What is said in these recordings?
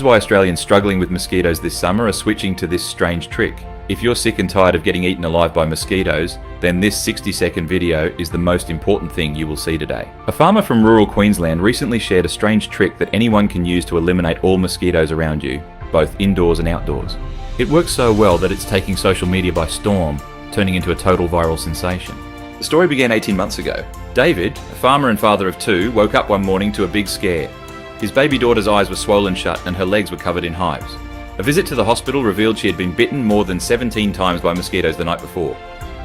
This is why Australians struggling with mosquitoes this summer are switching to this strange trick. If you're sick and tired of getting eaten alive by mosquitoes, then this 60-second video is the most important thing you will see today. A farmer from rural Queensland recently shared a strange trick that anyone can use to eliminate all mosquitoes around you, both indoors and outdoors. It works so well that it's taking social media by storm, turning into a total viral sensation. The story began 18 months ago. David, a farmer and father of two, woke up one morning to a big scare. His baby daughter's eyes were swollen shut and her legs were covered in hives. A visit to the hospital revealed she had been bitten more than 17 times by mosquitoes the night before.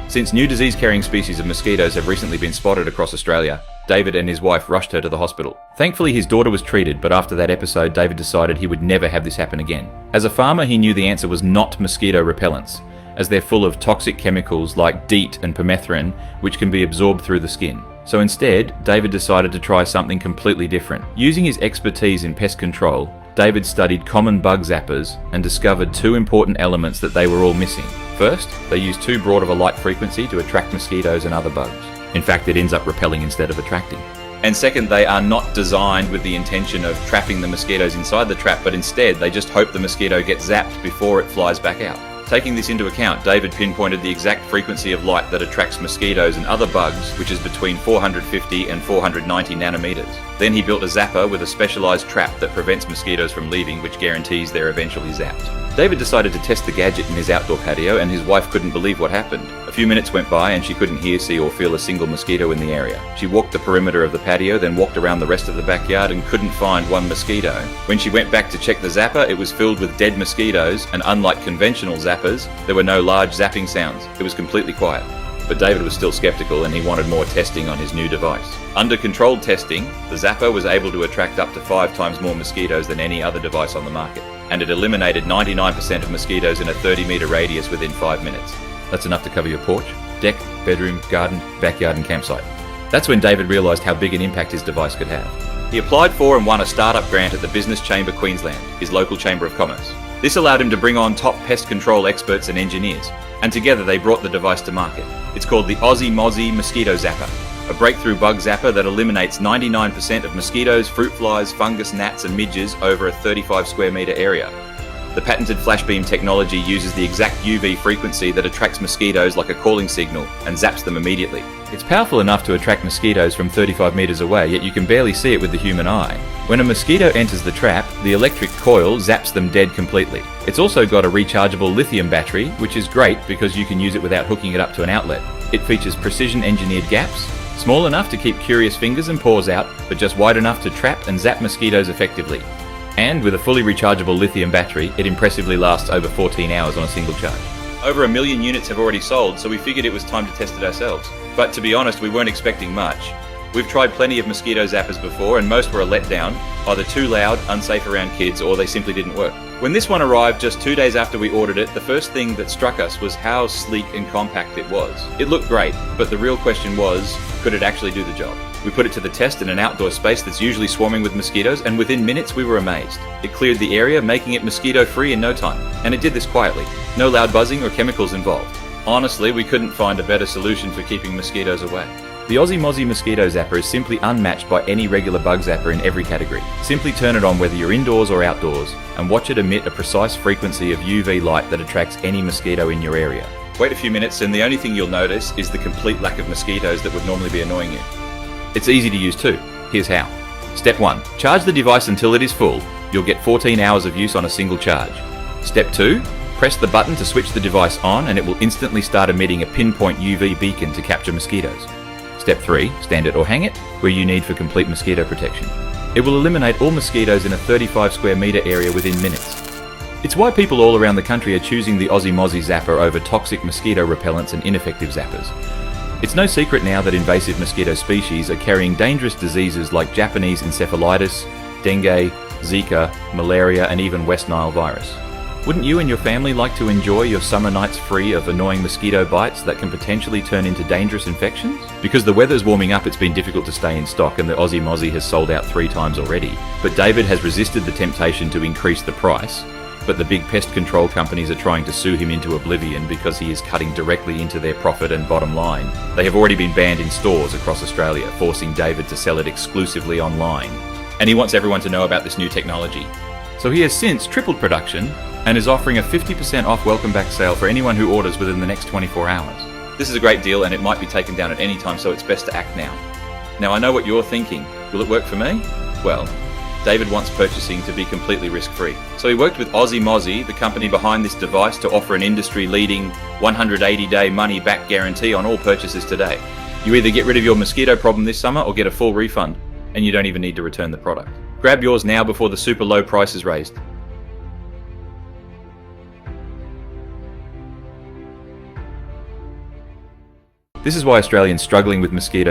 Since new disease-carrying species of mosquitoes have recently been spotted across Australia, David and his wife rushed her to the hospital. Thankfully, his daughter was treated, but after that episode, David decided he would never have this happen again. As a farmer, he knew the answer was not mosquito repellents, as they're full of toxic chemicals like DEET and permethrin, which can be absorbed through the skin. So instead, David decided to try something completely different. Using his expertise in pest control, David studied common bug zappers and discovered two important elements that they were all missing. First, they use too broad of a light frequency to attract mosquitoes and other bugs. In fact, it ends up repelling instead of attracting. And second, they are not designed with the intention of trapping the mosquitoes inside the trap, but instead they just hope the mosquito gets zapped before it flies back out. Taking this into account, David pinpointed the exact frequency of light that attracts mosquitoes and other bugs, which is between 450 and 490 nanometers. Then he built a zapper with a specialized trap that prevents mosquitoes from leaving, which guarantees they're eventually zapped. David decided to test the gadget in his outdoor patio, and his wife couldn't believe what happened. A few minutes went by and she couldn't hear, see or feel a single mosquito in the area. She walked the perimeter of the patio, then walked around the rest of the backyard and couldn't find one mosquito. When she went back to check the zapper, it was filled with dead mosquitoes, and unlike conventional zappers, there were no large zapping sounds. It was completely quiet. But David was still skeptical and he wanted more testing on his new device. Under controlled testing, the zapper was able to attract up to 5 times more mosquitoes than any other device on the market, and it eliminated 99% of mosquitoes in a 30-meter radius within 5 minutes. That's enough to cover your porch, deck, bedroom, garden, backyard and campsite. That's when David realised how big an impact his device could have. He applied for and won a startup grant at the Business Chamber Queensland, his local chamber of commerce. This allowed him to bring on top pest control experts and engineers, and together they brought the device to market. It's called the Ozzi Mozzie Mosquito Zapper, a breakthrough bug zapper that eliminates 99% of mosquitoes, fruit flies, fungus, gnats and midges over a 35 square metre area. The patented flashbeam technology uses the exact UV frequency that attracts mosquitoes like a calling signal and zaps them immediately. It's powerful enough to attract mosquitoes from 35 metres away, yet you can barely see it with the human eye. When a mosquito enters the trap, the electric coil zaps them dead completely. It's also got a rechargeable lithium battery, which is great because you can use it without hooking it up to an outlet. It features precision-engineered gaps, small enough to keep curious fingers and paws out, but just wide enough to trap and zap mosquitoes effectively. And with a fully rechargeable lithium battery, it impressively lasts over 14 hours on a single charge. Over 1 million units have already sold, so we figured it was time to test it ourselves. But to be honest, we weren't expecting much. We've tried plenty of mosquito zappers before, and most were a letdown, either too loud, unsafe around kids, or they simply didn't work. When this one arrived just 2 days after we ordered it, the first thing that struck us was how sleek and compact it was. It looked great, but the real question was, could it actually do the job? We put it to the test in an outdoor space that's usually swarming with mosquitoes, and within minutes we were amazed. It cleared the area, making it mosquito-free in no time. And it did this quietly. No loud buzzing or chemicals involved. Honestly, we couldn't find a better solution for keeping mosquitoes away. The Ozzi Mozzie Mosquito Zapper is simply unmatched by any regular bug zapper in every category. Simply turn it on whether you're indoors or outdoors, and watch it emit a precise frequency of UV light that attracts any mosquito in your area. Wait a few minutes and the only thing you'll notice is the complete lack of mosquitoes that would normally be annoying you. It's easy to use too. Here's how. Step 1. Charge the device until it is full. You'll get 14 hours of use on a single charge. Step 2. Press the button to switch the device on and it will instantly start emitting a pinpoint UV beacon to capture mosquitoes. Step 3. Stand it or hang it, where you need for complete mosquito protection. It will eliminate all mosquitoes in a 35 square metre area within minutes. It's why people all around the country are choosing the Ozzi Mozzie Zapper over toxic mosquito repellents and ineffective zappers. It's no secret now that invasive mosquito species are carrying dangerous diseases like Japanese encephalitis, dengue, Zika, malaria and even West Nile virus. Wouldn't you and your family like to enjoy your summer nights free of annoying mosquito bites that can potentially turn into dangerous infections? Because the weather's warming up, it's been difficult to stay in stock and the Ozzi Mozzie has sold out 3 times already. But David has resisted the temptation to increase the price, but the big pest control companies are trying to sue him into oblivion because he is cutting directly into their profit and bottom line. They have already been banned in stores across Australia, forcing David to sell it exclusively online. And he wants everyone to know about this new technology. So So he has since tripled production and is offering a 50% off welcome back sale for anyone who orders within the next 24 hours. This is a great deal and it might be taken down at any time, so it's best to act now. Now I know what you're thinking. Will it work for me? Well, David wants purchasing to be completely risk-free. So he worked with Ozzi Mozzie, the company behind this device, to offer an industry-leading 180-day money-back guarantee on all purchases today. You either get rid of your mosquito problem this summer or get a full refund, and you don't even need to return the product. Grab yours now before the super low price is raised. This is why Australians struggling with mosquitoes